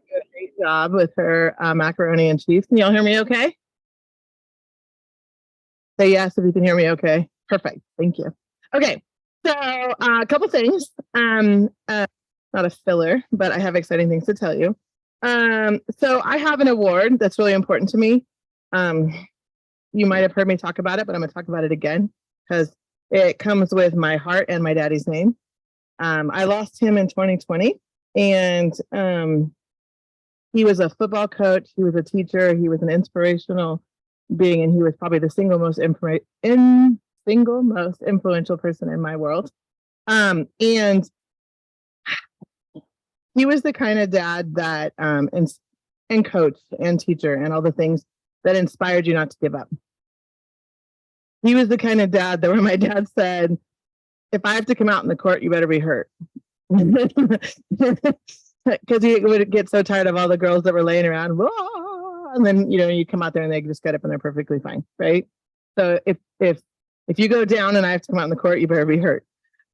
do a great job with her macaroni and cheese. Can y'all hear me okay? Say yes if you can hear me okay. Perfect. Thank you. Okay. So a couple things. Not a filler, but I have exciting things to tell you. So I have an award that's really important to me. You might have heard me talk about it, but I'm going to talk about it again because it comes with my heart and my daddy's name. I lost him in 2020, and he was a football coach. He was a teacher. He was an inspirational being, and he was probably the single most influential person in my world. And he was the kind of dad that and coach and teacher and all the things that inspired you not to give up. He was the kind of dad that when my dad said, if I have to come out in the court, you better be hurt. Because he would get so tired of all the girls that were laying around, and then you come out there and they just get up and they're perfectly fine, right? So if you go down and I have to come out in the court, you better be hurt.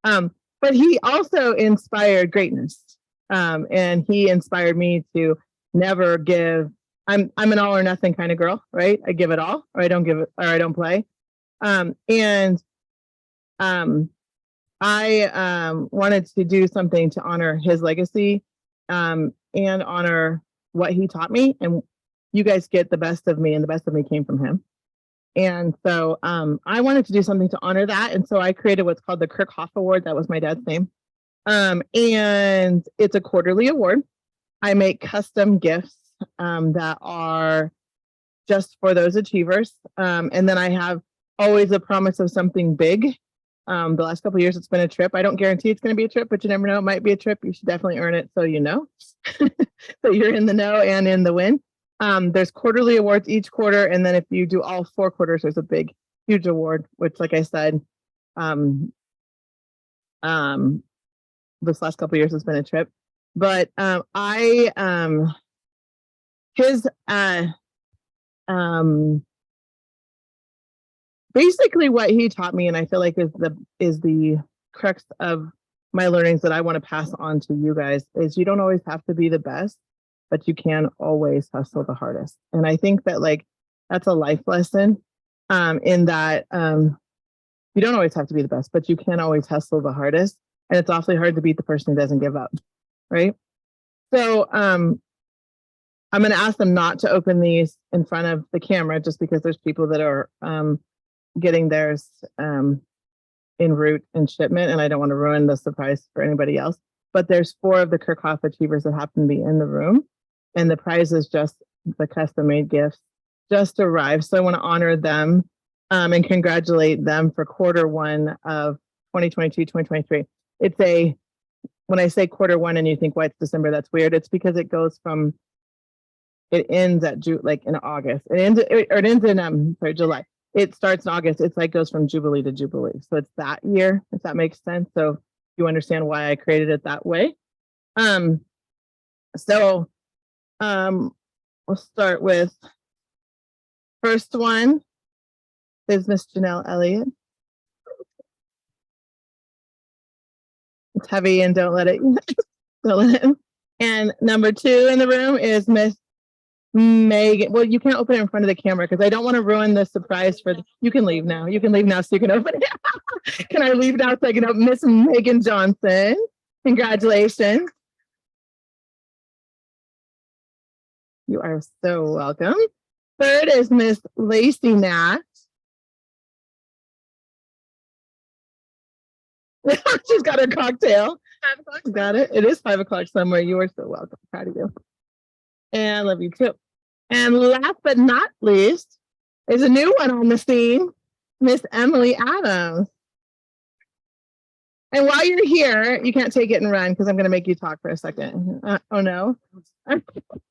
But he also inspired greatness, and he inspired me to never give. I'm an all or nothing kind of girl, right? I give it all, or I don't give it, or I don't play. I wanted to do something to honor his legacy, and honor what he taught me. And you guys get the best of me, and the best of me came from him. And so I wanted to do something to honor that. And so I created what's called the Kirk Hoff Award. That was my dad's name. And it's a quarterly award. I make custom gifts that are just for those achievers. And then I have always a promise of something big. The last couple of years, it's been a trip. I don't guarantee it's going to be a trip, but you never know. It might be a trip. You should definitely earn it so you know. So you're in the know and in the win. There's quarterly awards each quarter. And then if you do all 4 quarters, there's a big, huge award, which, like I said, this last couple of years has been a trip. But basically what he taught me, and I feel like is the crux of my learnings that I want to pass on to you guys, is you don't always have to be the best, but you can always hustle the hardest. And I think that that's a life lesson, in that you don't always have to be the best, but you can always hustle the hardest. And it's awfully hard to beat the person who doesn't give up, right? So I'm going to ask them not to open these in front of the camera, just because there's people that are getting theirs en route and shipment, and I don't want to ruin the surprise for anybody else. But there's 4 of the Kirk Hoff achievers that happen to be in the room, and the prize is just the custom-made gifts just arrived. So I want to honor them and congratulate them for quarter 1 of 2022-2023. It's when I say quarter 1 and you think, why it's December, that's weird. It's because it ends at in August. It ends in July. It starts in August. It's goes from Jubilee to Jubilee. So it's that year, if that makes sense. So you understand why I created it that way. So we'll start with first one is Miss Janelle Elliott. It's heavy and don't let it. And number 2 in the room is Miss Megan. Well, you can't open it in front of the camera because I don't want to ruin the surprise you can leave now. You can leave now so you can open it. Can I leave now so I can open Miss Megan Johnson? Congratulations. You are so welcome. Third is Miss Lacey Nat. She's got her cocktail. 5 o'clock. Got it. It is 5 o'clock somewhere. You are so welcome. Proud of you. And I love you too. And last but not least is a new one on the scene, Miss Emily Adams. And while you're here, you can't take it and run because I'm going to make you talk for a second. Oh no.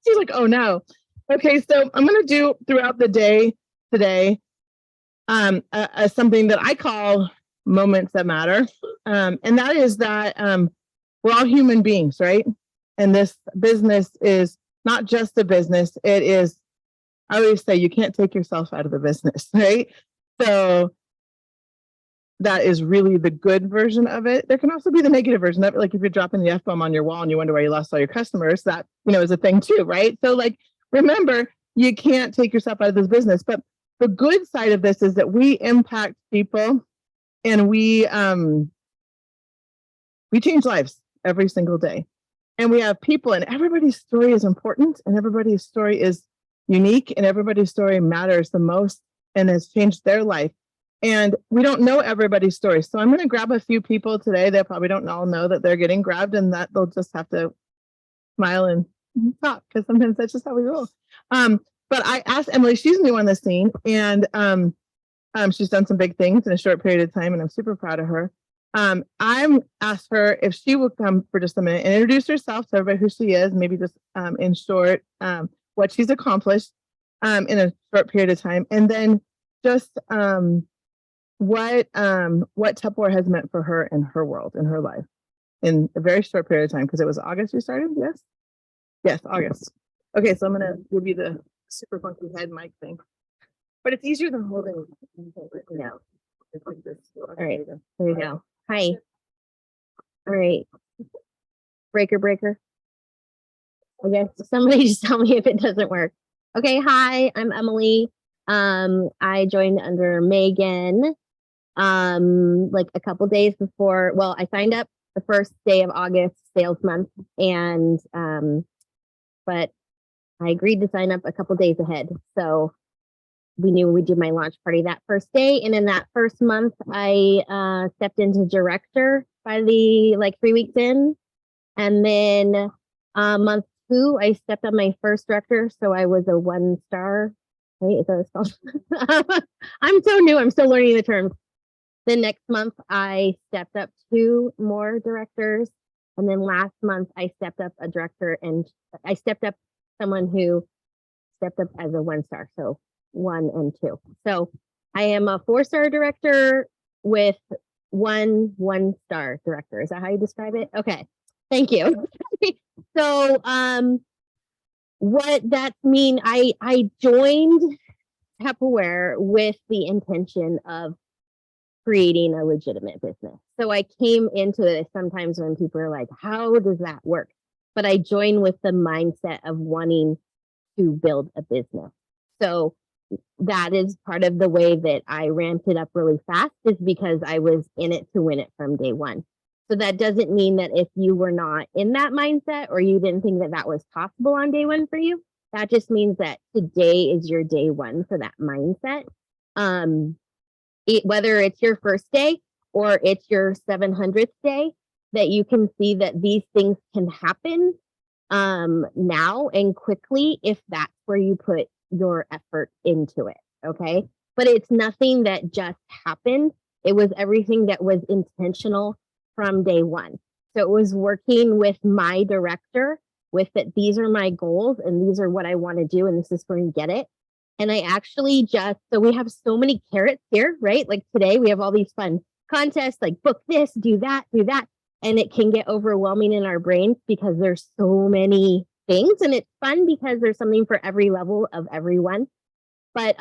She's like, oh no. Okay, so I'm going to do throughout the day today something that I call moments that matter. And that is that we're all human beings, right? And this business is not just a business. It is, I always say, you can't take yourself out of the business, right? So that is really the good version of it. There can also be the negative version of it. Like if you're dropping the F-bomb on your wall and you wonder why you lost all your customers, that, is a thing too, right? So like, remember, you can't take yourself out of this business. But the good side of this is that we impact people and we change lives every single day. And we have people, and everybody's story is important, and everybody's story is unique, and everybody's story matters the most and has changed their life. And we don't know everybody's story. So I'm going to grab a few people today that probably don't all know that they're getting grabbed, and that they'll just have to smile and talk, because sometimes that's just how we roll. But I asked Emily, she's new on the scene, and she's done some big things in a short period of time, and I'm super proud of her. I'm asked her if she will come for just a minute and introduce herself to everybody, who she is, maybe just in short, what she's accomplished in a short period of time, and then just what Tupperware has meant for her in her world, in her life, in a very short period of time, because it was August you started. Yes, August. Okay, so I'm gonna give you the super funky head mic thing, but it's easier than holding. No. It's like this. All right, there you go. Hi. All right. Breaker. I guess somebody just tell me if it doesn't work. Okay, hi, I'm Emily. I joined under Megan like a couple days before. Well, I signed up the first day of August, sales month, and but I agreed to sign up a couple days ahead. So we knew we'd do my launch party that first day. And in that first month, I stepped into director by the 3 weeks in. And then month 2, I stepped on my first director. So I was a 1-star. Right? Is that what it's called? I'm so new. I'm still learning the terms. The next month, I stepped up 2 more directors. And then last month, I stepped up a director, and I stepped up someone who stepped up as a 1-star. So 1 and 2. So I am a 4-star director with 1 1-star director. Is that how you describe it? Okay. Thank you. So what that mean, I joined Tupperware with the intention of creating a legitimate business. So I came into this sometimes when people are like, how does that work? But I joined with the mindset of wanting to build a business. So that is part of the way that I ramped it up really fast, is because I was in it to win it from day one. So that doesn't mean that if you were not in that mindset, or you didn't think that that was possible on day one for you, that just means that today is your day one for that mindset. Whether it's your first day or it's your 700th day, that you can see that these things can happen now and quickly if that's where you put your effort into it. Okay. But it's nothing that just happened. It was everything that was intentional from day one. So it was working with my director with that. These are my goals and these are what I want to do. And this is where you get it. And I actually so we have so many carrots here, right? Like today we have all these fun contests, like book this, do that. And it can get overwhelming in our brains because there's so many things, and it's fun because there's something for every level of everyone. But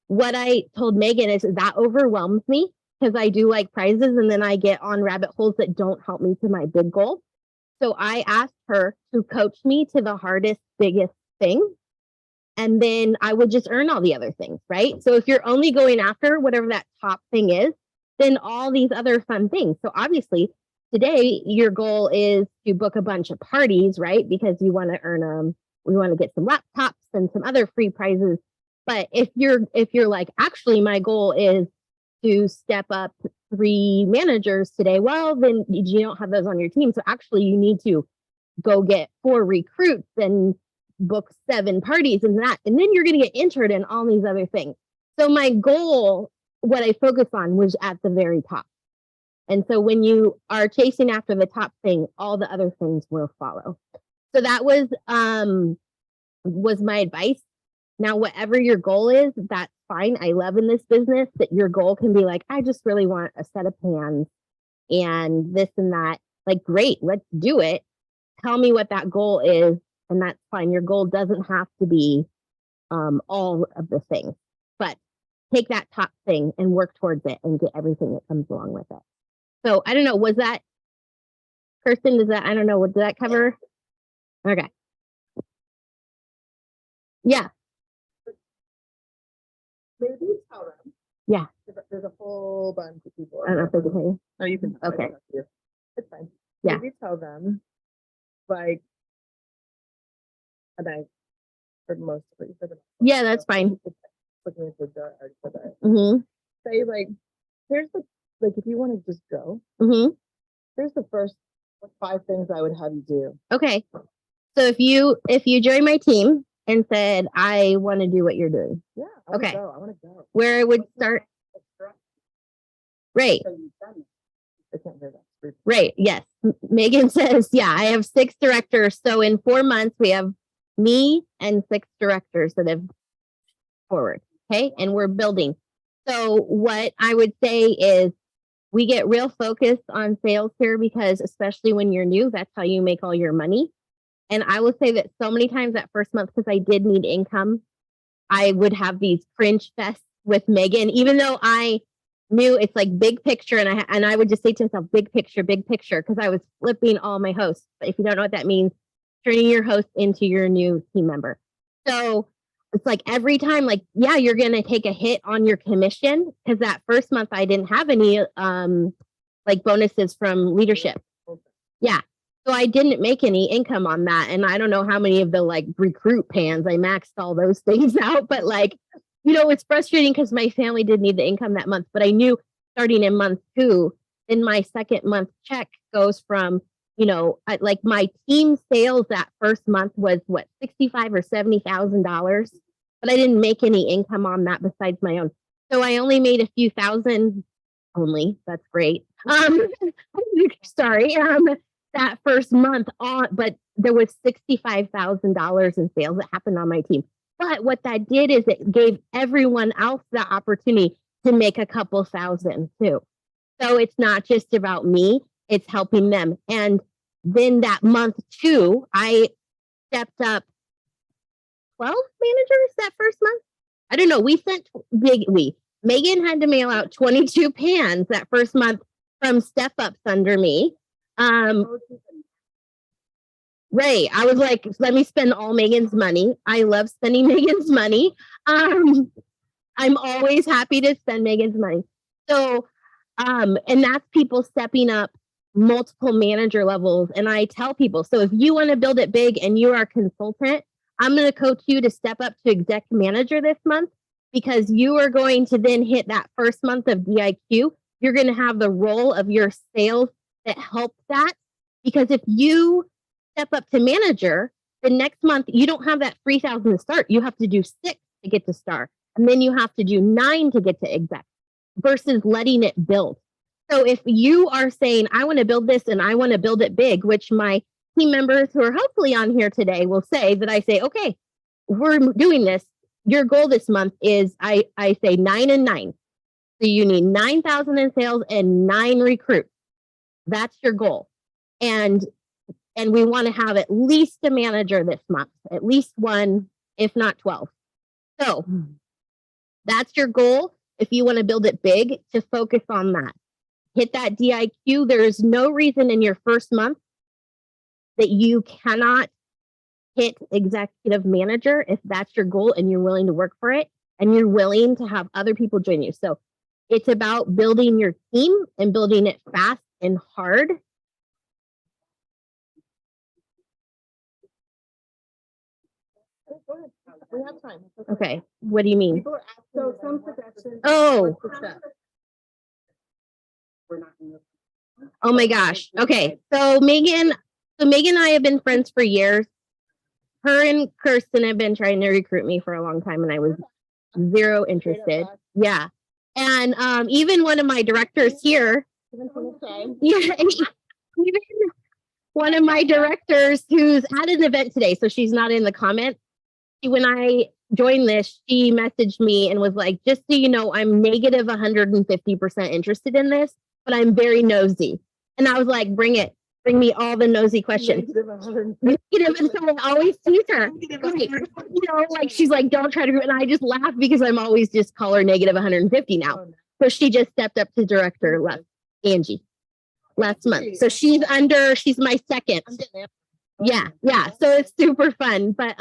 what I told Megan is that overwhelms me, because I do like prizes and then I get on rabbit holes that don't help me to my big goal. So I asked her to coach me to the hardest, biggest thing. And then I would just earn all the other things, right? So if you're only going after whatever that top thing is, then all these other fun things. So obviously today your goal is to book a bunch of parties, right? Because you want to earn them. We want to get some laptops and some other free prizes. But if you're like, actually my goal is to step up 3 managers today, well, then you don't have those on your team. So actually you need to go get 4 recruits and book 7 parties and that, and then you're going to get entered in all these other things. So my goal, what I focused on, was at the very top. And so when you are chasing after the top thing, all the other things will follow. So that was my advice. Now, whatever your goal is, that's fine. I love in this business that your goal can be like, I just really want a set of pans and this and that. Like, great, let's do it. Tell me what that goal is, and that's fine. Your goal doesn't have to be all of the things. But take that top thing and work towards it and get everything that comes along with it. So I don't know, was that, Kirsten, does that, I don't know, what did that cover? Okay. Yeah. Maybe tell them. Yeah. There's a whole bunch of people. I don't know if they can hear you. Oh, you can. Okay. It's fine. Yeah. Maybe tell them, like, and I heard most of what you said. Yeah, that's fine. Looking at the jar, I already said that. Mm-hmm. Say, like, here's the, like, if you want to just go, Mm-hmm. here's the first 5 things I would have you do. Okay. So if you join my team and said, I want to do what you're doing. Yeah. I wanna Okay. go. I want to go. Where I would start. Right. I can't hear that. Right. Yes. Megan says, yeah, I have 6 directors. So in 4 months, we have me and 6 directors that have forward. Okay. And we're building. So what I would say is we get real focused on sales here because especially when you're new, that's how you make all your money. And I will say that so many times that first month, because I did need income, I would have these cringe fests with Megan, even though I knew it's like big picture. And I would just say to myself, big picture, because I was flipping all my hosts. But if you don't know what that means, turning your host into your new team member. So it's like every time, like, yeah, you're going to take a hit on your commission because that first month I didn't have any like bonuses from leadership. Yeah. So I didn't make any income on that. And I don't know how many of the like recruit pans, I maxed all those things out, but like, you know, it's frustrating because my family did need the income that month, but I knew starting in month 2, then my second month check goes from, you know, like my team sales that first month was what, $65,000 or $70,000, but I didn't make any income on that besides my own. So I only made a few thousand only. That's great. Sorry. That first month on, but there was $65,000 in sales that happened on my team. But what that did is it gave everyone else the opportunity to make a couple thousand too. So it's not just about me, it's helping them. And then that month 2, I stepped up 12 managers that first month. I don't know. We sent Megan had to mail out 22 pans that first month from step ups under me. Right. I was like, let me spend all Megan's money. I love spending Megan's money. I'm always happy to spend Megan's money. So, and that's people stepping up multiple manager levels. And I tell people, so if you want to build it big and you are a consultant, I'm going to coach you to step up to exec manager this month because you are going to then hit that first month of DIQ. You're going to have the role of your sales that helps that. Because if you step up to manager, the next month you don't have that 3,000 to start. You have to do 6 to get to star. And then you have to do 9 to get to exec versus letting it build. So if you are saying, I want to build this and I want to build it big, which my team members who are hopefully on here today will say that I say, okay, we're doing this. Your goal this month is I say 9 and 9. So you need 9,000 in sales and 9 recruits. That's your goal. And we want to have at least a manager this month, at least 1, if not 12. So that's your goal. If you want to build it big, to focus on that. Hit that DIQ. There is no reason in your first month that you cannot hit executive manager if that's your goal and you're willing to work for it and you're willing to have other people join you. So it's about building your team and building it fast and hard. We have time. Okay. What do you mean? People are asking so some suggestions. Oh. Oh my gosh. Okay. So Megan and I have been friends for years. Her and Kirsten have been trying to recruit me for a long time and I was zero interested. Yeah. And even one of my directors here, yeah, even one of my directors who's at an event today, so she's not in the comment. When I joined this, she messaged me and was like, just so you know, I'm negative 150% interested in this, but I'm very nosy. And I was like, bring it. Bring me all the nosy questions. -100. Negative, and so I always tease her. Like, you know, like she's like, don't try to, and I just laugh because I'm always just call her negative 150 now. So she just stepped up to director Angie last month. So she's my second. Yeah. So it's super fun. But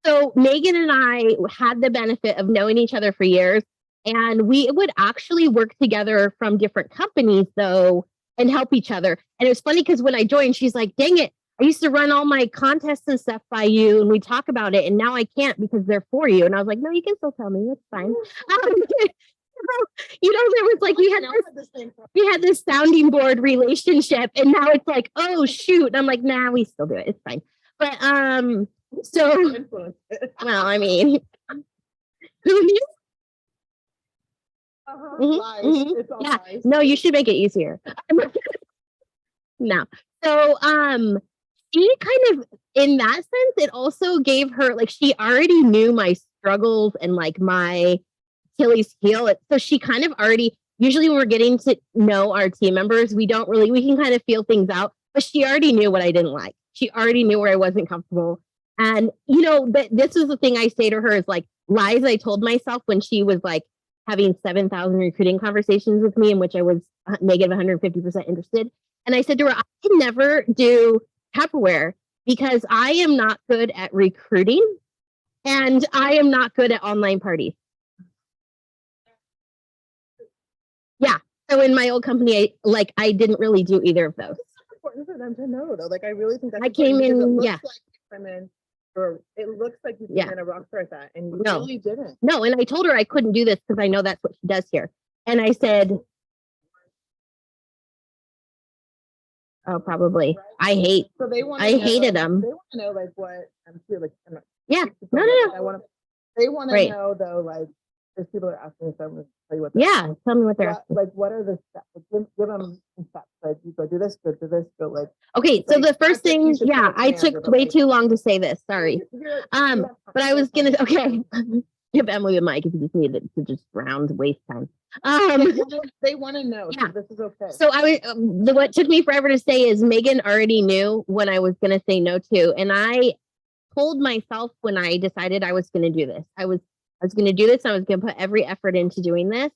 so Megan and I had the benefit of knowing each other for years, and we would actually work together from different companies though and help each other. And it was funny because when I joined, she's like, dang it, I used to run all my contests and stuff by you and we talk about it, and now I can't because they're for you. And I was like, no, you can still tell me, it's fine. You know, there was like we had this sounding board relationship, and now it's like, oh shoot. And I'm like, nah, we still do it. It's fine. But so well, I mean, who knew? Yeah. Lies. No, you should make it easier. No. So she kind of, in that sense, it also gave her, like, she already knew my struggles and like my Achilles heel. So she kind of already, usually when we're getting to know our team members, we can kind of feel things out, but she already knew what I didn't like. She already knew where I wasn't comfortable. And, you know, but this is the thing I say to her is like lies I told myself when she was like having 7,000 recruiting conversations with me in which I was negative 150% interested. And I said to her, I can never do Tupperware because I am not good at recruiting and I am not good at online parties. Yeah. So in my old company, I didn't really do either of those. It's important for them to know though. Like I really think that's I came in, yeah. It looks like you came in a rock star at that, and you really didn't. No, and I told her I couldn't do this because I know that's what she does here. And I said, oh, probably. I hated them. They want to know like what I'm sure like. Yeah. No. They want to know though, like there's people are asking, so I'm going to tell you what. Tell me what they're asking. Like what are the steps? Give them some steps. Like you go do this, go do this, go like. Okay, so the first thing, I took way too long to say this. Sorry. But I was gonna. Okay. Give Emily the mic if you just need it to just waste time. They want to know. Yeah. So this is okay. So what took me forever to say is Megan already knew when I was going to say no to, and I told myself when I decided I was going to do this, I was going to do this. I was going to put every effort into doing this,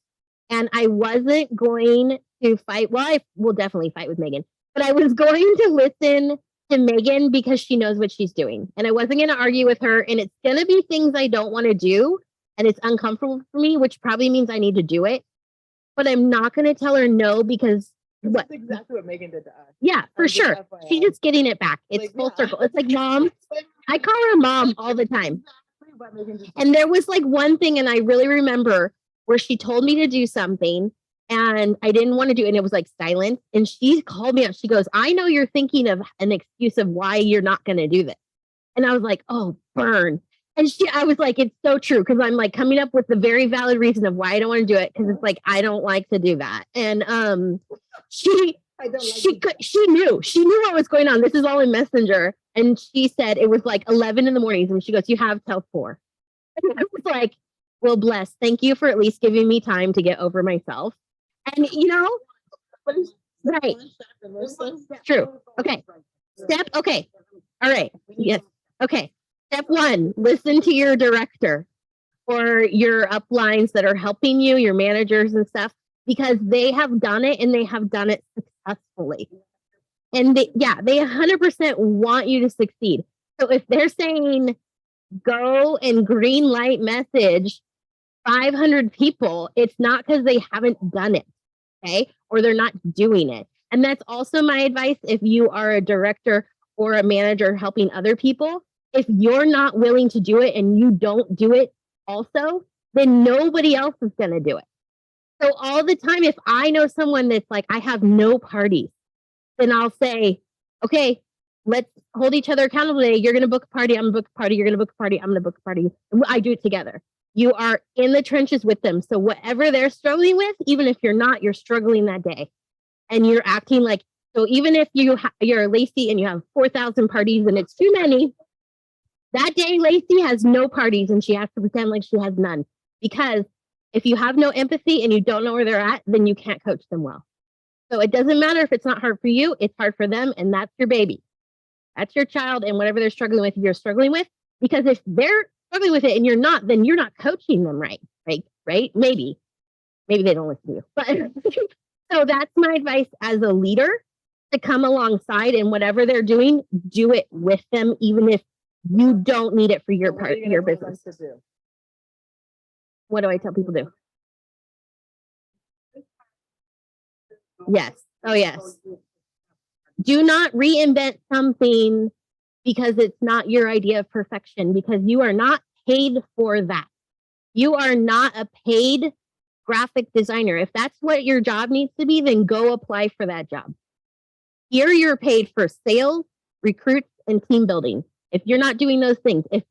and I wasn't going to fight. Well, I will definitely fight with Megan, but I was going to listen to Megan because she knows what she's doing. And I wasn't going to argue with her. And it's going to be things I don't want to do. And it's uncomfortable for me, which probably means I need to do it. But I'm not going to tell her no because that's exactly what Megan did to us. Yeah, for sure. She's just getting it back. It's like, full circle. It's like mom. I call her mom all the time. And there was like one thing, and I really remember where she told me to do something and I didn't want to do it. And it was like silent. And she called me up. She goes, I know you're thinking of an excuse of why you're not going to do this. And I was like, oh, burn. And I was like, it's so true. Cause I'm like coming up with the very valid reason of why I don't want to do it. Cause it's like, I don't like to do that. And she knew what was going on. This is all in Messenger. And she said it was like 11 in the morning. And she goes, you have till 4. And I was like, well, bless. Thank you for at least giving me time to get over myself. And you know, right. True. Okay. Okay. All right. Yes. Okay. Step 1, listen to your director or your uplines that are helping you, your managers and stuff, because they have done it and they have done it successfully. And they 100% want you to succeed. So if they're saying go and green light message 500 people, it's not because they haven't done it, okay? Or they're not doing it. And that's also my advice if you are a director or a manager helping other people. If you're not willing to do it and you don't do it also, then nobody else is going to do it. So all the time, if I know someone that's like, I have no parties, then I'll say, okay, let's hold each other accountable today. You're going to book a party. I'm going to book a party. You're going to book a party. I'm going to book a party. And I do it together. You are in the trenches with them. So whatever they're struggling with, even if you're not, you're struggling that day. And you're acting like, so even if you're Lacey and you have 4,000 parties and it's too many, that day Lacey has no parties and she has to pretend like she has none. Because if you have no empathy and you don't know where they're at, then you can't coach them well. So it doesn't matter if it's not hard for you, it's hard for them, and that's your baby. That's your child, and whatever they're struggling with, you're struggling with. Because if they're struggling with it and you're not, then you're not coaching them right. Right? Maybe they don't listen to you. But so that's my advice as a leader, to come alongside, and whatever they're doing, do it with them, even if you don't need it for your part, your business. What do I tell people to do? Yes. Oh, yes. Do not reinvent something because it's not your idea of perfection, because you are not paid for that. You are not a paid graphic designer. If that's what your job needs to be, then go apply for that job. Here you're paid for sales, recruits, and team building. If you're not doing those things, if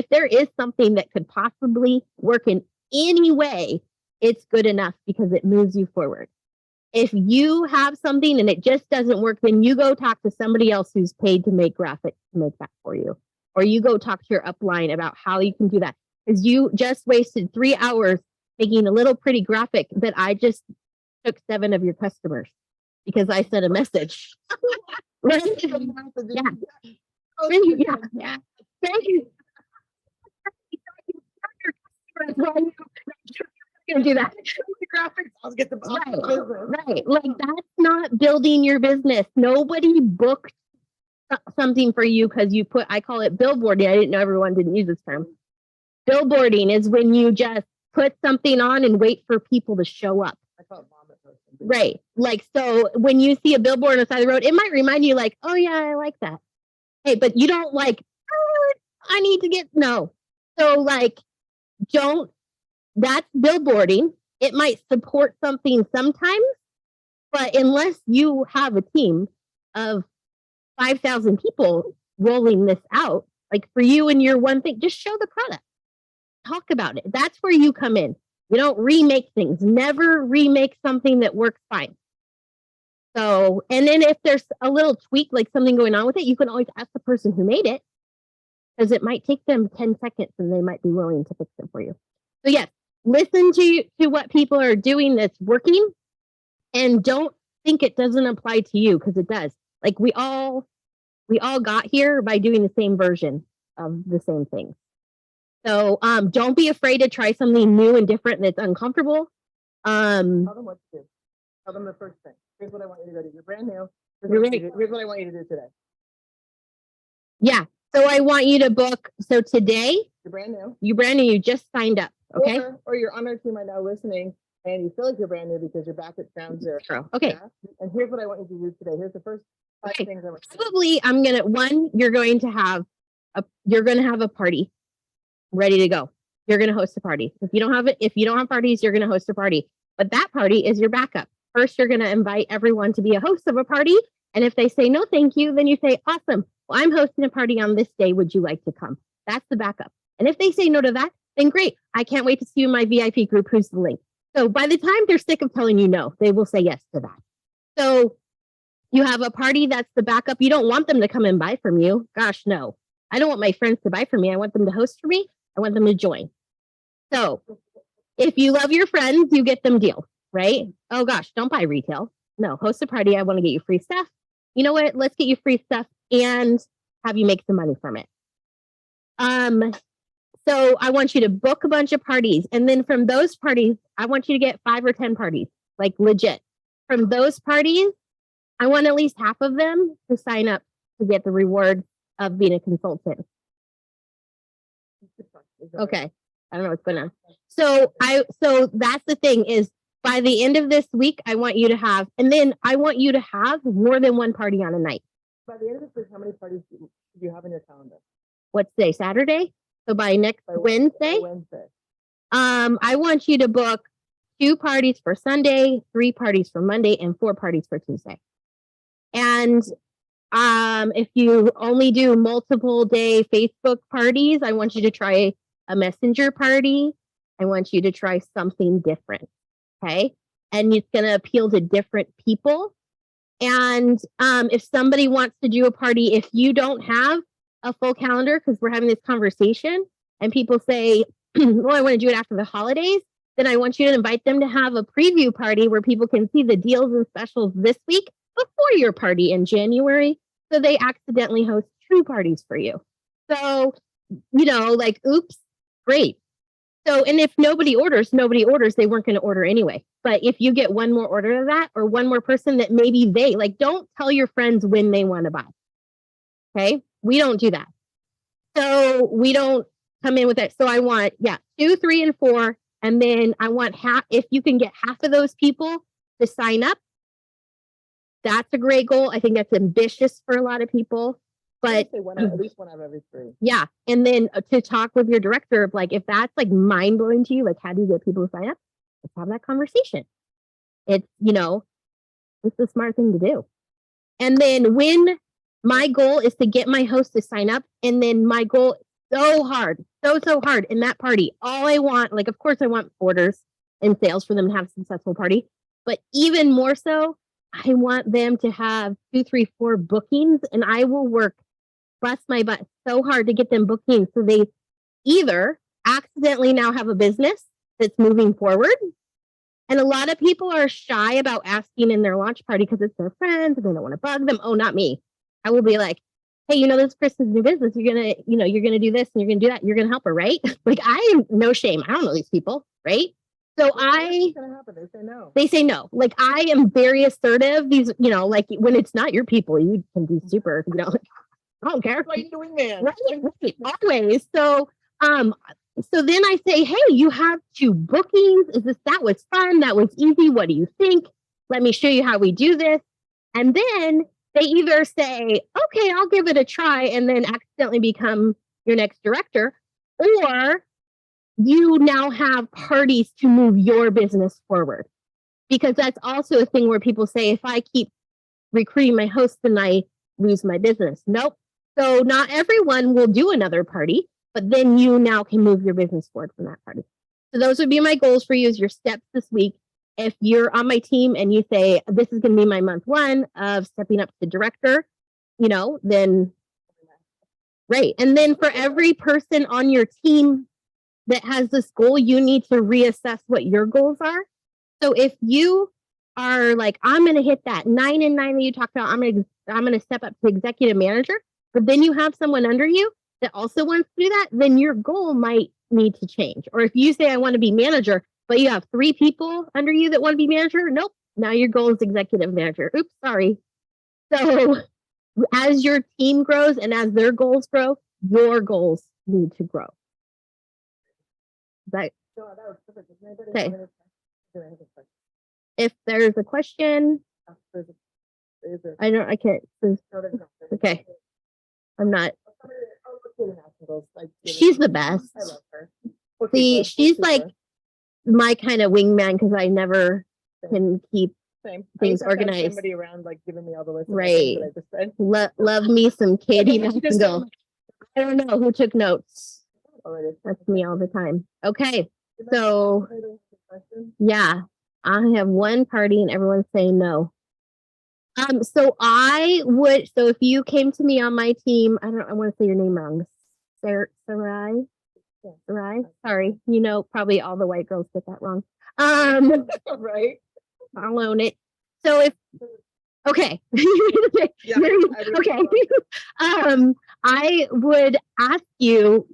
there is something that could possibly work in any way, it's good enough because it moves you forward. If you have something and it just doesn't work, then you go talk to somebody else who's paid to make graphics to make that for you. Or you go talk to your upline about how you can do that. Because you just wasted 3 hours making a little pretty graphic that I just took 7 of your customers because I sent a message. Right? Yeah. Yeah. Thank you. Gonna do that. The graphics, I'll get the Right. Like, that's not building your business. Nobody booked something for you because you put, I call it billboarding. I didn't know everyone didn't use this term. Billboarding is when you just put something on and wait for people to show up. I call it vomit posting. Right. Like, so when you see a billboard on the side of the road, it might remind you like, oh yeah, I like that. Hey, but you don't like, oh, I need to get, no. So like, that's billboarding. It might support something sometimes, but unless you have a team of 5,000 people rolling this out, like for you and your one thing, just show the product. Talk about it. That's where you come in. You don't remake things. Never remake something that works fine. So, and then if there's a little tweak, like something going on with it, you can always ask the person who made it, because it might take them 10 seconds and they might be willing to fix it for you. So yes, listen to what people are doing that's working, and don't think it doesn't apply to you, because it does. Like we all got here by doing the same version of the same thing. So don't be afraid to try something new and different that's uncomfortable. Tell them what to do. Tell them the first thing. Here's what I want you to go do. You're brand new. Here's what I want you to do today. Yeah. So I want you to book. So today, you're brand new. You just signed up. Okay. Or you're on our team right now listening, and you feel like you're brand new because you're back at ground zero. Okay. Yeah? And here's what I want you to do today. Here's the first 5 things I want you to do. Probably you're going to have a party ready to go. You're going to host a party. If you don't have parties, you're going to host a party. But that party is your backup. First, you're going to invite everyone to be a host of a party. And if they say no, thank you, then you say, awesome. Well, I'm hosting a party on this day. Would you like to come? That's the backup. And if they say no to that, then great. I can't wait to see you in my VIP group. Who's the link? So by the time they're sick of telling you no, they will say yes to that. So you have a party that's the backup. You don't want them to come and buy from you. Gosh, no. I don't want my friends to buy from me. I want them to host for me. I want them to join. So if you love your friends, you get them deals, right? Oh gosh, don't buy retail. No, host a party. I want to get you free stuff. You know what? Let's get you free stuff and have you make some money from it. So I want you to book a bunch of parties. And then from those parties, I want you to get 5 or 10 parties, like legit. From those parties, I want at least half of them to sign up to get the reward of being a consultant. Okay. I don't know what's going on. So that's the thing is, by the end of this week, I want you to have more than one party on a night. By the end of this week, how many parties do you have in your calendar? What's today? Saturday? So by Wednesday? I want you to book 2 parties for Sunday, 3 parties for Monday, and 4 parties for Tuesday. And if you only do multiple day Facebook parties, I want you to try a messenger party. I want you to try something different. Okay. And it's going to appeal to different people. And if somebody wants to do a party, if you don't have a full calendar, because we're having this conversation and people say, well, I want to do it after the holidays, then I want you to invite them to have a preview party where people can see the deals and specials this week before your party in January. So they accidentally host 2 parties for you. So, like, oops, great. So, and if nobody orders, they weren't going to order anyway. But if you get one more order of that or one more person that maybe they like, don't tell your friends when they want to buy. Okay. We don't do that. So we don't come in with that. So I want, 2, 3, and 4. And then I want half, if you can get half of those people to sign up, that's a great goal. I think that's ambitious for a lot of people. But at least one out of every 3. Yeah. And then to talk with your director of like, if that's like mind blowing to you, like, how do you get people to sign up? Let's have that conversation. It's, it's the smart thing to do. And then when my goal is to get my host to sign up, and then my goal so hard in that party, all I want, like, of course I want orders and sales for them to have a successful party, but even more so, I want them to have 2, 3, 4 bookings, and I will work bust my butt so hard to get them bookings so they either accidentally now have a business that's moving forward. And a lot of people are shy about asking in their launch party because it's their friends and they don't want to bug them. Oh, not me. I will be like, hey, this is Kristen's new business. You're going to do this and you're going to do that. You're going to help her, right? Like, I am no shame. I don't know these people, right? So What's gonna happen? They say no. They say no. Like, I am very assertive. These, like, when it's not your people, you can be super, I don't care. What are you doing, man? Right. Always. So then I say, hey, you have 2 bookings. That was fun. That was easy. What do you think? Let me show you how we do this. And then they either say, okay, I'll give it a try, and then accidentally become your next director, or you now have parties to move your business forward. Because that's also a thing where people say, if I keep recruiting my hosts, then I lose my business. Nope. So not everyone will do another party, but then you now can move your business forward from that party. So those would be my goals for you as your steps this week. If you're on my team and you say, this is going to be my month 1 of stepping up to director, then great. And then for every person on your team that has this goal, you need to reassess what your goals are. So if you are like, I'm going to hit that 9 and 9 that you talked about, I'm going to step up to executive manager, but then you have someone under you that also wants to do that, then your goal might need to change. Or if you say, I want to be manager, but you have 3 people under you that want to be manager, nope. Now your goal is executive manager. Oops, sorry. So as your team grows and as their goals grow, your goals need to grow. That okay. If there's a question, I can't. Okay. I'm not. She's the best. I love her. See, she's like my kind of wingman because I never can keep things organized. Somebody around, like, giving me all the list. Right. Love me some Katie. I don't know who took notes. That's me all the time. Okay. So yeah, I have one party and everyone's saying no. So if you came to me on my team, I want to say your name wrong. Sarai. Sorry. Probably all the white girls get that wrong. Right. I'll own it. So okay. Yeah, okay. I would ask you,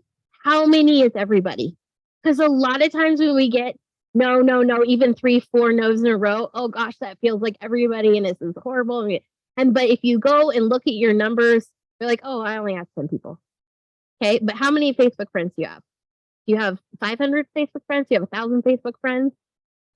how many is everybody? Because a lot of times when we get no, even 3, 4 no's in a row, oh gosh, that feels like everybody and this is horrible. But if you go and look at your numbers, you're like, oh, I only asked 10 people. Okay, but how many Facebook friends do you have? Do you have 500 Facebook friends? Do you have 1,000 Facebook friends?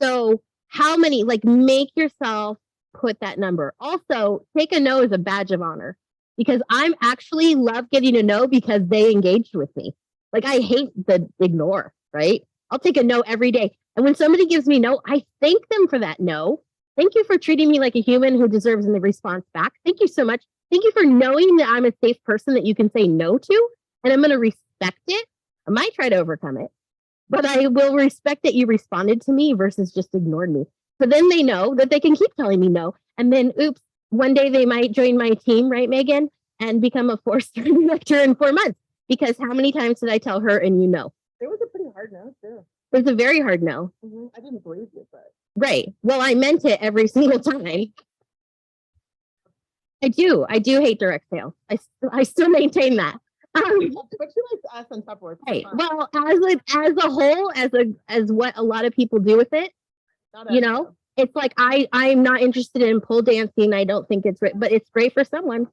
So how many, make yourself put that number. Also, take a no as a badge of honor, because I'm actually love getting a no because they engaged with me. Like, I hate the ignore, right? I'll take a no every day. And when somebody gives me no, I thank them for that no. Thank you for treating me like a human who deserves a response back. Thank you so much. Thank you for knowing that I'm a safe person that you can say no to, and I'm going to respect it. I might try to overcome it, but I will respect that you responded to me versus just ignored me. So then they know that they can keep telling me no. And then, oops, one day they might join my team, right, Megan, and become a 4-star director in 4 months. Because how many times did I tell her and you know? It was a pretty hard no, too. It was a very hard no. I didn't believe you, but. Right. Well, I meant it every single time. I do hate direct sales. I still maintain that. But you like to ask on top work. Right. Well, as a whole, as what a lot of people do with it, you know, it's like I'm not interested in pole dancing. I don't think it's but it's great for someone,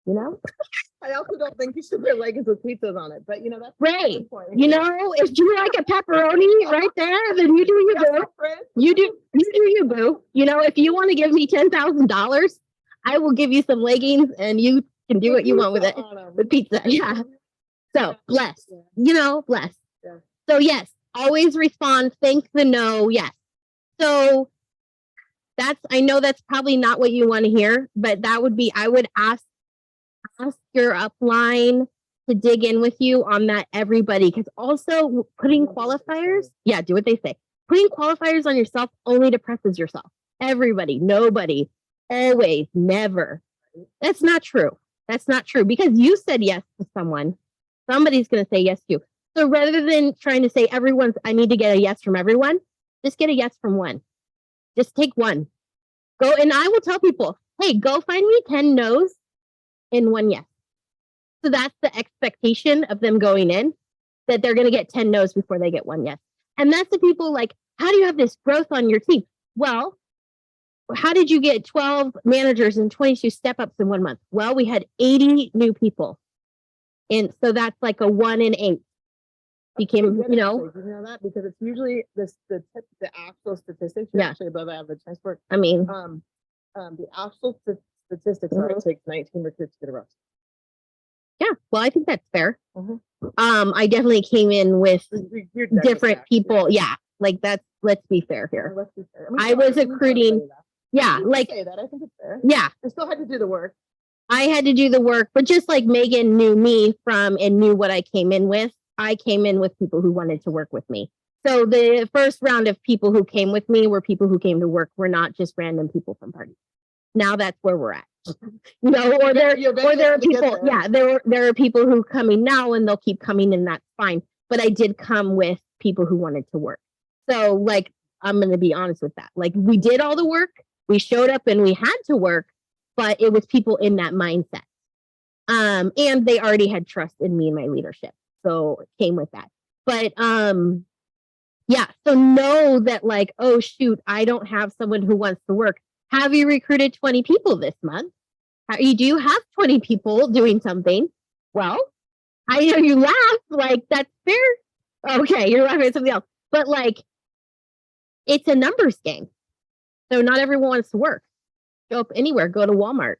you know. I also don't think you should wear leggings with pizzas on it, but you know that's right. You know, if you like a pepperoni right there, then you do you boo. You do you boo. You know, if you want to give me $10,000, I will give you some leggings, and you can do what you want with it with pizza. Yeah. So bless. You know, bless. Yeah. So yes, always respond. Think the no. Yes. So I know that's probably not what you want to hear, but that would be, I would ask your upline to dig in with you on that, everybody, because also putting qualifiers, do what they say. Putting qualifiers on yourself only depresses yourself. Everybody, nobody, always, never. That's not true. That's not true, because you said yes to someone. Somebody's going to say yes to you. So rather than trying to say I need to get a yes from everyone, just get a yes from one. Just take one. Go, and I will tell people, hey, go find me 10 no's and one yes. So that's the expectation of them going in, that they're going to get 10 no's before they get one yes. And that's the people like, how do you have this growth on your team? Well, how did you get 12 managers and 22 step-ups in 1 month? Well, we had 80 new people. And so that's like a 1 in 8. Became, you know that, because it's usually the actual statistics actually above average. I swear. I mean, the actual statistics are it takes 19 recruits to get a roster. Yeah, well, I think that's fair. I definitely came in with different people. Yeah, like that's, let's be fair here. Let's be fair. I was recruiting. Yeah, like say that. I think it's fair. Yeah, I still had to do the work. I had to do the work, but just like Megan knew me and knew what I came in with, I came in with people who wanted to work with me. So the first round of people who came with me were people who came to work, were not just random people from parties. Now that's where we're at. You know, or there are people, there are people who coming now and they'll keep coming, and that's fine. But I did come with people who wanted to work. So like, I'm going to be honest with that. Like, we did all the work, we showed up and we had to work, but it was people in that mindset. And they already had trust in me and my leadership. So it came with that. But so know that like, oh shoot, I don't have someone who wants to work. Have you recruited 20 people this month? You do have 20 people doing something. Well, I know you laugh, like that's fair. Okay, you're laughing at something else. But like, it's a numbers game. So not everyone wants to work. Go up anywhere, go to Walmart.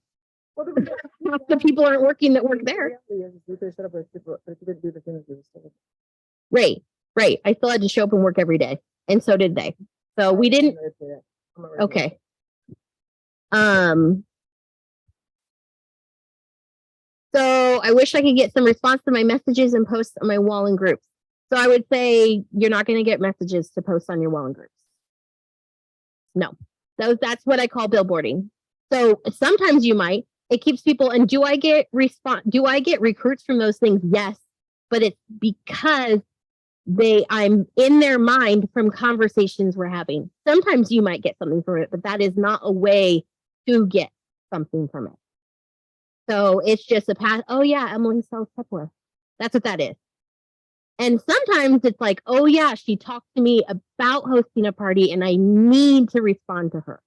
Half the people aren't working that work there. Right. I still had to show up and work every day. And so did they. So we didn't. Okay. So I wish I could get some response to my messages and posts on my wall and groups. So I would say you're not going to get messages to post on your wall and groups. No. That's what I call billboarding. So sometimes you might. It keeps people. And do I get recruits from those things? Yes. But it's because I'm in their mind from conversations we're having. Sometimes you might get something from it, but that is not a way to get something from it. So it's just a path. Oh yeah, Emily sells Tupperware. That's what that is. And sometimes it's like, oh yeah, she talked to me about hosting a party and I need to respond to her.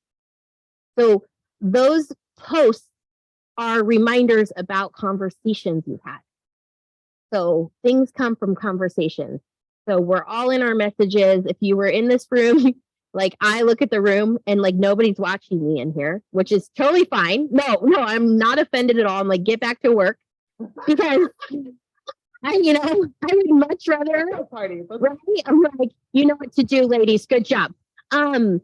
So those posts are reminders about conversations you've had. So things come from conversations. So we're all in our messages. If you were in this room, like I look at the room and like nobody's watching me in here, which is totally fine. No, I'm not offended at all. I'm like, get back to work, because I would much rather party. Right? I'm like, you know what to do, ladies. Good job. They're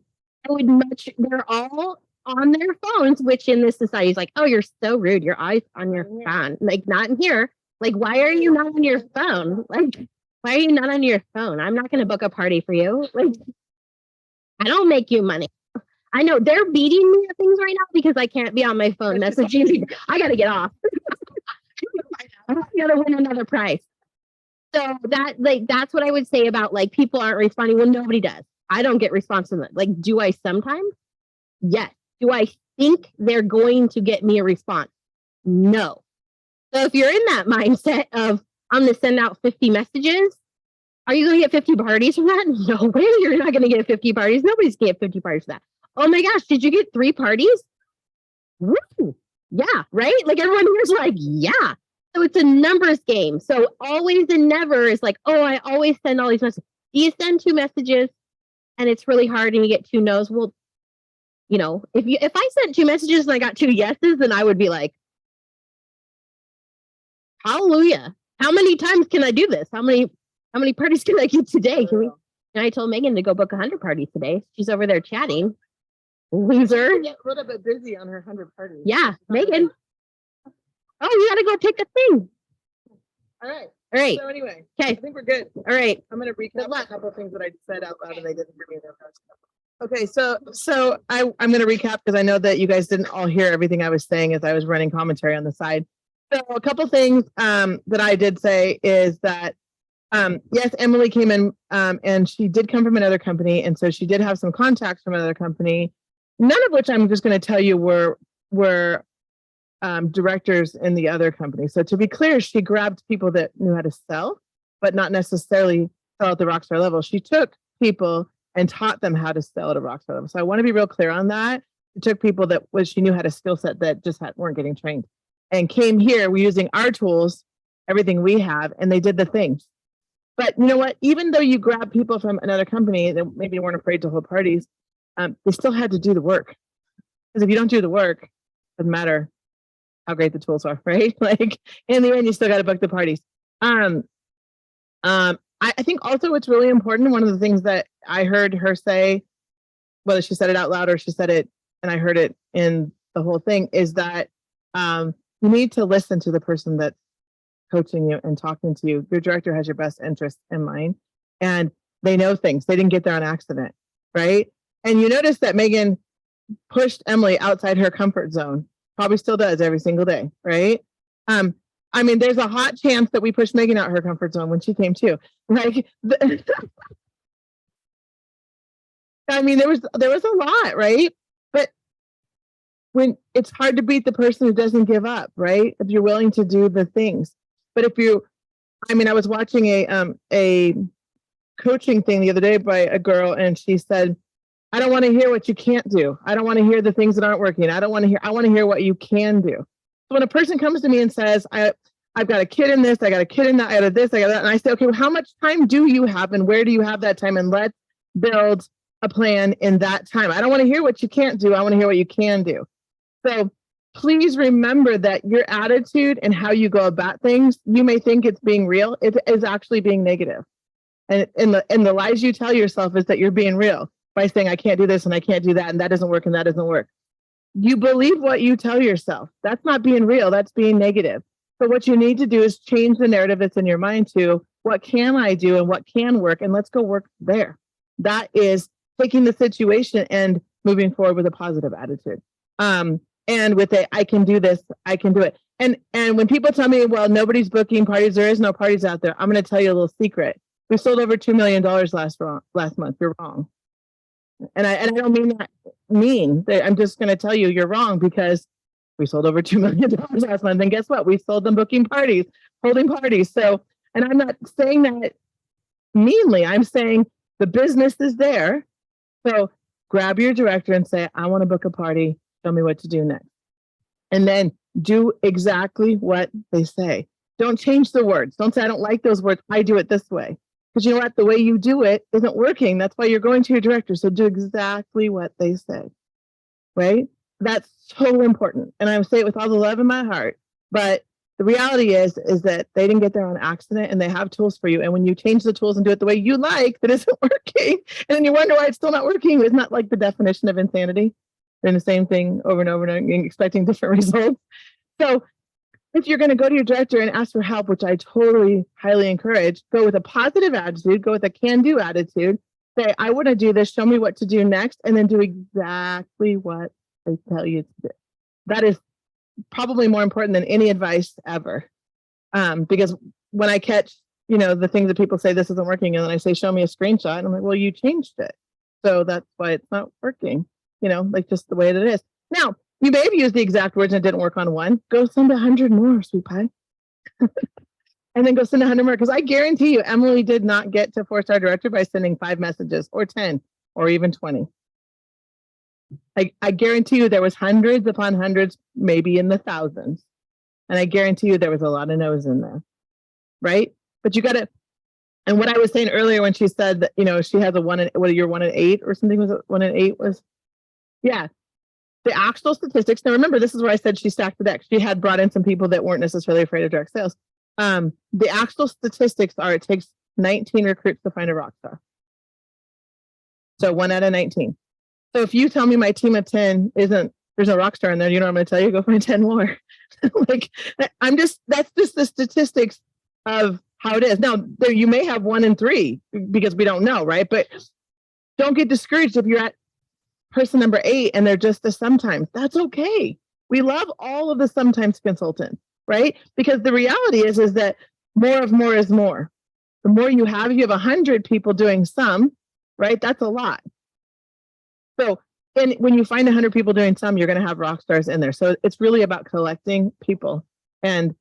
all on their phones, which in this society is like, oh, you're so rude. Your eyes on your phone, like not in here. Like, why are you not on your phone? Like, why are you not on your phone? I'm not going to book a party for you. Like, I don't make you money. I know they're beating me at things right now because I can't be on my phone messaging. I got to get off. I got to win another prize. So that's what I would say about like people aren't responding when nobody does. I don't get response from it. Like, do I sometimes? Yes. Do I think they're going to get me a response? No. So if you're in that mindset of I'm gonna send out 50 messages, are you gonna get 50 parties from that? No way, you're not gonna get 50 parties. Nobody's gonna get 50 parties from that. Oh my gosh, did you get 3 parties? Woo! Yeah, right? Like everyone here's like, yeah. So it's a numbers game. So always and never is like, oh, I always send all these messages. You send 2 messages and it's really hard and you get 2 no's. Well, if I sent 2 messages and I got 2 yeses, then I would be like, hallelujah. How many times can I do this? How many parties can I get today? And I told Megan to go book 100 parties today. She's over there chatting. Loser. Get a little bit busy on her 100 parties. Yeah, Megan. Oh, you gotta go take a thing. All right. All right. So anyway, Okay. I think we're good. All right. I'm going to recap a couple of things that I said out loud and they didn't hear me. Okay, so I'm going to recap because I know that you guys didn't all hear everything I was saying as I was running commentary on the side. So a couple of things that I did say is that yes, Emily came in and she did come from another company, and so she did have some contacts from another company. None of which I'm just going to tell you were directors in the other company. So to be clear, she grabbed people that knew how to sell, but not necessarily sell at the rockstar level. She took people and taught them how to sell at a rockstar level. So I want to be real clear on that. She took people that she knew had a skill set that just weren't getting trained, and came here. We're using our tools, everything we have, and they did the things. But you know what? Even though you grab people from another company that maybe weren't afraid to hold parties, they still had to do the work. Because if you don't do the work, it doesn't matter how great the tools are, right? Like in the end, you still got to book the parties. I think also what's really important, one of the things that I heard her say, whether she said it out loud or she said it and I heard it in the whole thing, is that you need to listen to the person that's coaching you and talking to you. Your director has your best interest in mind, and they know things. They didn't get there on accident, right? And you notice that Megan pushed Emily outside her comfort zone, probably still does every single day, right? I mean, there's a hot chance that we pushed Megan out her comfort zone when she came too. Like, I mean, there was a lot, right? But when it's hard to beat the person who doesn't give up, right? If you're willing to do the things. But I was watching a coaching thing the other day by a girl, and she said, I don't want to hear what you can't do. I don't want to hear the things that aren't working. I want to hear what you can do. So when a person comes to me and says, I've got a kid in this, I got a kid in that, I got this, I got that. And I say, okay, well, how much time do you have and where do you have that time? And let's build a plan in that time. I don't want to hear what you can't do. I want to hear what you can do. So please remember that your attitude and how you go about things, you may think it's being real. It is actually being negative. And the lies you tell yourself is that you're being real by saying, I can't do this and I can't do that and that doesn't work and that doesn't work. You believe what you tell yourself. That's not being real. That's being negative. So what you need to do is change the narrative that's in your mind to what can I do and what can work, and let's go work there. That is taking the situation and moving forward with a positive attitude. And with I can do this, I can do it. And when people tell me, well, nobody's booking parties, there is no parties out there, I'm going to tell you a little secret. We sold over $2 million last month. You're wrong. And I don't mean that mean. I'm just going to tell you you're wrong, because we sold over $2 million last month. And guess what? We sold them booking parties, holding parties. So, and I'm not saying that meanly. I'm saying the business is there. So grab your director and say, I want to book a party. Tell me what to do next. And then do exactly what they say. Don't change the words. Don't say, I don't like those words. I do it this way. Because you know what? The way you do it isn't working. That's why you're going to your director. So do exactly what they say. Right? That's so important. And I say it with all the love in my heart. But the reality is that they didn't get there on accident, and they have tools for you. And when you change the tools and do it the way you like, that isn't working. And then you wonder why it's still not working. Isn't that like the definition of insanity? Doing the same thing over and over and expecting different results. So if you're going to go to your director and ask for help, which I totally highly encourage, go with a positive attitude, go with a can-do attitude. Say, I want to do this. Show me what to do next. And then do exactly what they tell you to do. That is probably more important than any advice ever. Because when I catch you know, the things that people say this isn't working. And then I say, show me a screenshot. And I'm like, well, you changed it. So that's why it's not working, you know, like just the way that it is. Now, you may have used the exact words and it didn't work on one. Go send 100 more, sweet pie. And then go send 100 more. Because I guarantee you, Emily did not get to 4-star director by sending 5 messages or 10 or even 20. I guarantee you there was hundreds upon hundreds, maybe in the thousands. And I guarantee you there was a lot of no's in there. Right? But you got to, and what I was saying earlier when she said that, you know, she has a 1 in, what, you're 1 in 8 or something, was it 1 in 8 was, yeah. The actual statistics. Now remember, this is where I said she stacked the deck. She had brought in some people that weren't necessarily afraid of direct sales. The actual statistics are it takes 19 recruits to find a rock star. So 1 out of 19. So if you tell me my team of 10 isn't, there's no rock star in there, you know what I'm going to tell you? Go find 10 more. Like that's just the statistics of how it is. Now there, you may have 1 in 3 because we don't know, right? But don't get discouraged if you're at person number 8 and they're just the sometimes. That's okay. We love all of the sometimes consultants, right? Because the reality is that more of more is more. The more you have, if you have 100 people doing some, right? That's a lot. So, and when you find 100 people doing some, you're going to have rock stars in there. So it's really about collecting people. And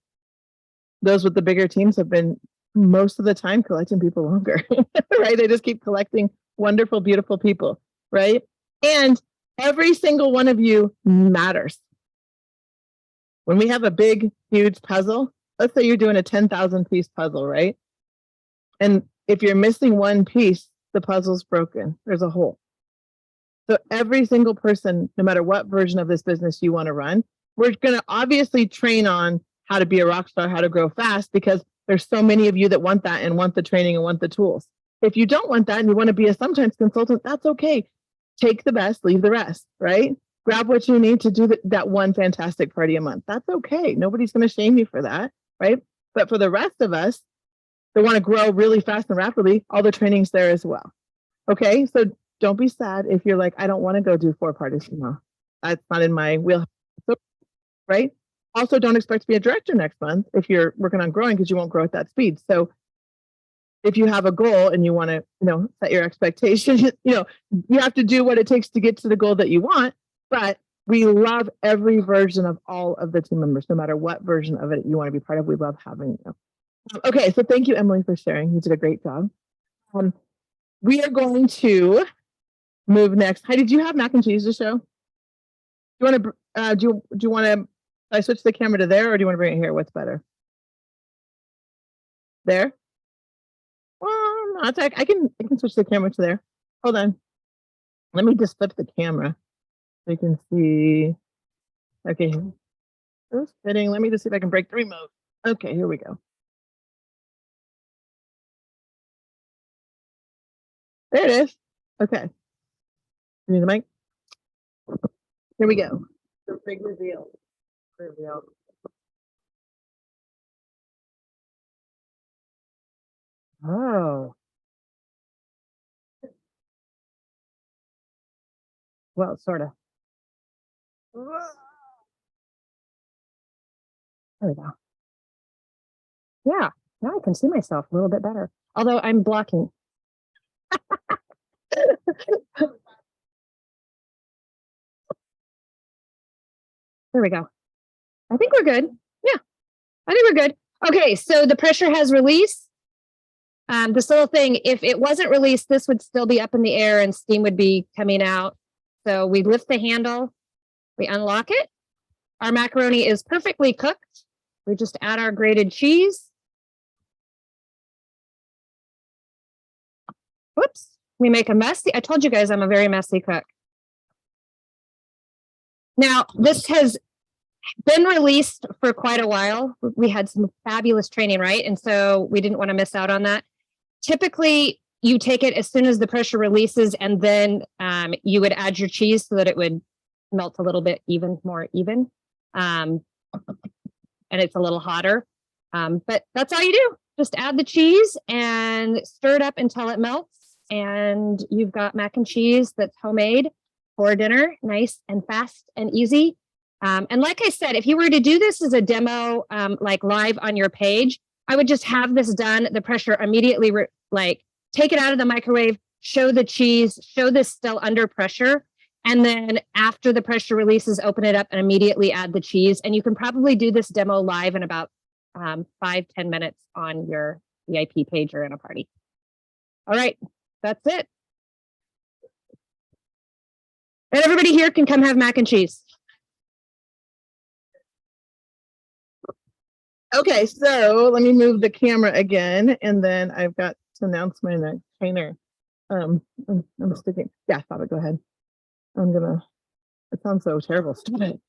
those with the bigger teams have been most of the time collecting people longer, right? They just keep collecting wonderful, beautiful people, right? And every single one of you matters. When we have a big, huge puzzle, let's say you're doing a 10,000 piece puzzle, right? And if you're missing one piece, the puzzle's broken. There's a hole. So every single person, no matter what version of this business you want to run, we're going to obviously train on how to be a rock star, how to grow fast, because there's so many of you that want that and want the training and want the tools. If you don't want that and you want to be a sometimes consultant, that's okay. Take the best, leave the rest, right? Grab what you need to do that one fantastic party a month. That's okay. Nobody's going to shame you for that, right? But for the rest of us that want to grow really fast and rapidly, all the training's there as well. Okay, so don't be sad if you're like, I don't want to go do 4 parties tomorrow. That's not in my wheelhouse, right? Also, don't expect to be a director next month if you're working on growing, because you won't grow at that speed. So if you have a goal and you want to, you know, set your expectations, you know, you have to do what it takes to get to the goal that you want. But we love every version of all of the team members, no matter what version of it you want to be part of. We love having you. Okay, so thank you, Emily, for sharing. You did a great job. We are going to move next. Hi, did you have mac and cheese to show? Do you want to? Do you want to? I switch the camera to there, or do you want to bring it here? What's better? There. Well, no, it's like I can switch the camera to there. Hold on. Let me just flip the camera so you can see. Okay. It's fitting. Let me just see if I can break the remote. Okay, here we go. There it is. Okay. Give me the mic. Here we go. The big reveal. Reveal. Oh. Well, sort of. There we go. Yeah, now I can see myself a little bit better. Although I'm blocking. There we go. I think we're good. Yeah, I think we're good. Okay, so the pressure has released. This little thing, if it wasn't released, this would still be up in the air and steam would be coming out. So we lift the handle, we unlock it. Our macaroni is perfectly cooked. We just add our grated cheese. Whoops, we make a mess. I told you guys I'm a very messy cook. Now, this has been released for quite a while. We had some fabulous training, right? And so we didn't want to miss out on that. Typically, you take it as soon as the pressure releases, and then you would add your cheese so that it would melt a little bit more even. And it's a little hotter. But that's all you do. Just add the cheese and stir it up until it melts. And you've got mac and cheese that's homemade for dinner, nice and fast and easy. And like I said, if you were to do this as a demo, like live on your page, I would just have this done, the pressure immediately, like take it out of the microwave, show the cheese, show this still under pressure. And then after the pressure releases, open it up and immediately add the cheese. And you can probably do this demo live in about 5-10 minutes on your VIP page or in a party. All right, that's it. And everybody here can come have mac and cheese. Okay, so let me move the camera again, and then I've got to announce my next trainer. I'm sticking. Yeah, Baba, go ahead. It sounds so terrible. Stop it.